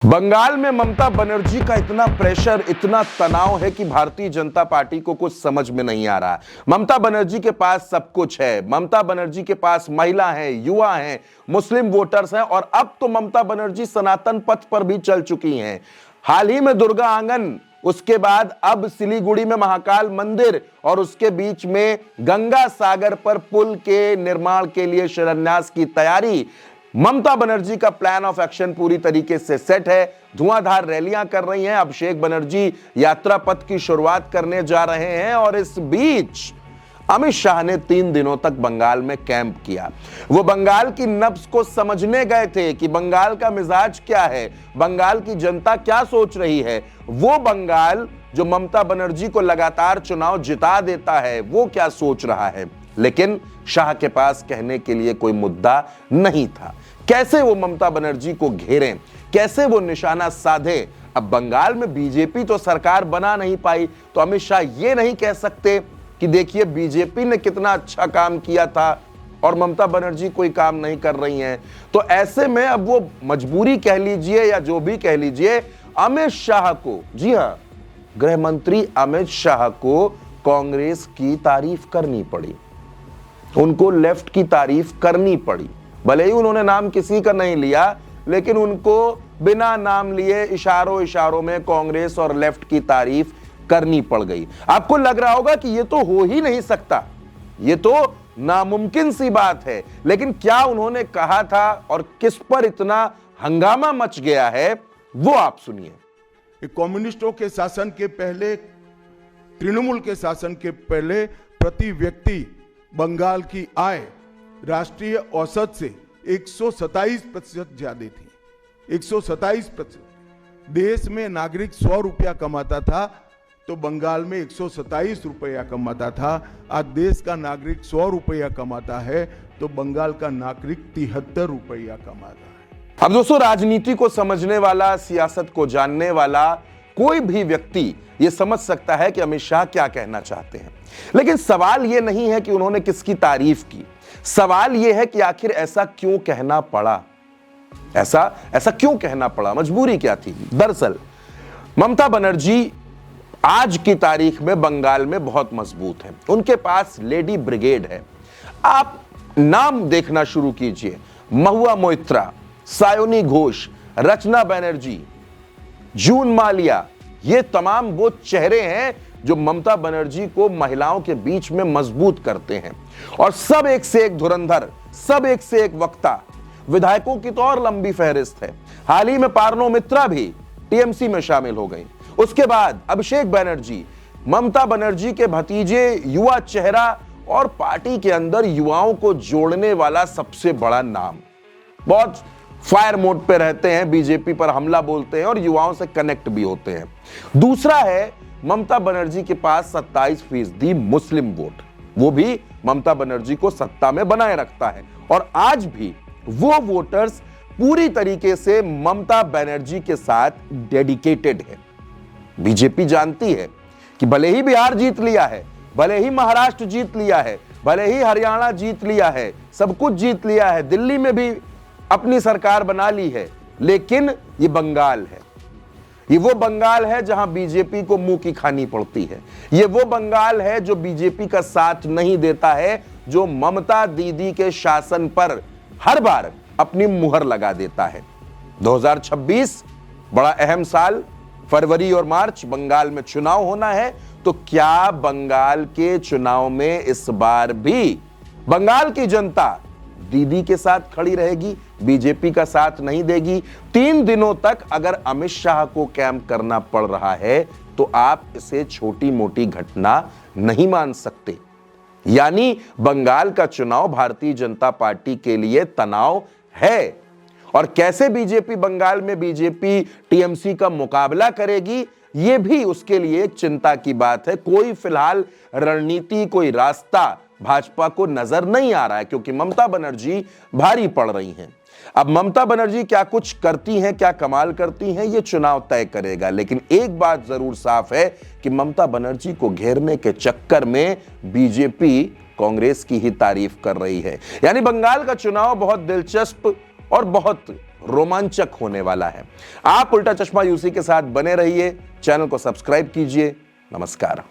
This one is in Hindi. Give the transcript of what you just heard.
बंगाल में ममता बनर्जी का इतना प्रेशर, इतना तनाव है कि भारतीय जनता पार्टी को कुछ समझ में नहीं आ रहा। ममता बनर्जी के पास सब कुछ है। ममता बनर्जी के पास महिला है, युवा है, मुस्लिम वोटर्स हैं और अब तो ममता बनर्जी सनातन पथ पर भी चल चुकी हैं। हाल ही में दुर्गा आंगन, उसके बाद अब सिलीगुड़ी में महाकाल मंदिर और उसके बीच में गंगा सागर पर पुल के निर्माण के लिए शिलान्यास की तैयारी। ममता बनर्जी का प्लान ऑफ एक्शन पूरी तरीके से सेट है। धुआंधार रैलियां कर रही हैं। अभिषेक बनर्जी यात्रा पथ की शुरुआत करने जा रहे हैं और इस बीच अमित शाह ने 3 दिनों तक बंगाल में कैंप किया। वो बंगाल की नब्ज को समझने गए थे कि बंगाल का मिजाज क्या है, बंगाल की जनता क्या सोच रही है। वो बंगाल जो ममता बनर्जी को लगातार चुनाव जिता देता है, वो क्या सोच रहा है। लेकिन शाह के पास कहने के लिए कोई मुद्दा नहीं था। कैसे वो ममता बनर्जी को घेरें, कैसे वो निशाना साधे। अब बंगाल में बीजेपी तो सरकार बना नहीं पाई, तो अमित शाह ये नहीं कह सकते कि देखिए बीजेपी ने कितना अच्छा काम किया था और ममता बनर्जी कोई काम नहीं कर रही हैं। तो ऐसे में अब वो मजबूरी कह लीजिए या जो भी कह लीजिए, अमित शाह को, जी हां, गृह मंत्री अमित शाह को कांग्रेस की तारीफ करनी पड़ी, उनको लेफ्ट की तारीफ करनी पड़ी। भले ही उन्होंने नाम किसी का नहीं लिया, लेकिन उनको बिना नाम लिए इशारों इशारों में कांग्रेस और लेफ्ट की तारीफ करनी पड़ गई। आपको लग रहा होगा कि ये तो हो ही नहीं सकता, ये तो नामुमकिन सी बात है। लेकिन क्या उन्होंने कहा था और किस पर इतना हंगामा मच गया है, वो आप सुनिए। कम्युनिस्टों के शासन के पहले, तृणमूल के शासन के पहले प्रति व्यक्ति बंगाल की आय राष्ट्रीय औसत से 127% ज्यादा थी। 127%। देश में नागरिक 100 रुपया कमाता था तो बंगाल में 127 रुपया कमाता था। आज देश का नागरिक 100 रुपया कमाता है तो बंगाल का नागरिक 73 रुपया कमाता है। अब दोस्तों, राजनीति को समझने वाला, सियासत को जानने वाला कोई भी व्यक्ति ये समझ सकता है कि अमित शाह क्या कहना चाहते हैं। लेकिन सवाल ये नहीं है कि उन्होंने किसकी तारीफ की, सवाल ये है कि आखिर ऐसा क्यों कहना पड़ा, ऐसा क्यों कहना पड़ा, मजबूरी क्या थी। दरअसल ममता बनर्जी आज की तारीख में बंगाल में बहुत मजबूत है। उनके पास लेडी ब्रिगेड है। आप नाम देखना शुरू कीजिए, महुआ मोइत्रा, सायोनी घोष, रचना बनर्जी, जून मालिया, ये तमाम वो चेहरे हैं जो ममता बनर्जी को महिलाओं के बीच में मजबूत करते हैं। और सब एक से एक धुरंधर, सब एक से एक वक्ता। विधायकों की तो और लंबी फहरिस्त है। हाल ही में पार्नो मित्रा भी टीएमसी में शामिल हो गई। उसके बाद अभिषेक बनर्जी, ममता बनर्जी के भतीजे, युवा चेहरा और पार्टी के अंदर युवाओं को जोड़ने वाला सबसे बड़ा नाम। बहुत फायर मोड पे रहते हैं, बीजेपी पर हमला बोलते हैं और युवाओं से कनेक्ट भी होते हैं। दूसरा है, ममता बनर्जी के पास 27% मुस्लिम वोट, वो भी ममता बनर्जी को सत्ता में बनाए रखता है। और आज भी वो वोटर्स पूरी तरीके से ममता बनर्जी के साथ डेडिकेटेड है। बीजेपी जानती है कि भले ही बिहार जीत लिया है, भले ही महाराष्ट्र जीत लिया है, भले ही हरियाणा जीत लिया है, सब कुछ जीत लिया है, दिल्ली में भी अपनी सरकार बना ली है, लेकिन ये बंगाल है। ये वो बंगाल है जहां बीजेपी को मुंह की खानी पड़ती है। ये वो बंगाल है जो बीजेपी का साथ नहीं देता है, जो ममता दीदी के शासन पर हर बार अपनी मुहर लगा देता है। 2026 बड़ा अहम साल, फरवरी और मार्च बंगाल में चुनाव होना है। तो क्या बंगाल के चुनाव में इस बार भी बंगाल की जनता दीदी के साथ खड़ी रहेगी, बीजेपी का साथ नहीं देगी? 3 दिनों तक अगर अमित शाह को कैंप करना पड़ रहा है तो आप इसे छोटी मोटी घटना नहीं मान सकते। यानी बंगाल का चुनाव भारतीय जनता पार्टी के लिए तनाव है। और कैसे बीजेपी बंगाल में बीजेपी टीएमसी का मुकाबला करेगी, यह भी उसके लिए एक चिंता की बात है। कोई फिलहाल रणनीति, कोई रास्ता भाजपा को नजर नहीं आ रहा है, क्योंकि ममता बनर्जी भारी पड़ रही हैं। अब ममता बनर्जी क्या कुछ करती हैं, क्या कमाल करती हैं, यह चुनाव तय करेगा। लेकिन एक बात जरूर साफ है कि ममता बनर्जी को घेरने के चक्कर में बीजेपी कांग्रेस की ही तारीफ कर रही है। यानी बंगाल का चुनाव बहुत दिलचस्प और बहुत रोमांचक होने वाला है। आप उल्टा चश्मा यूसी के साथ बने रहिए, चैनल को सब्सक्राइब कीजिए। नमस्कार।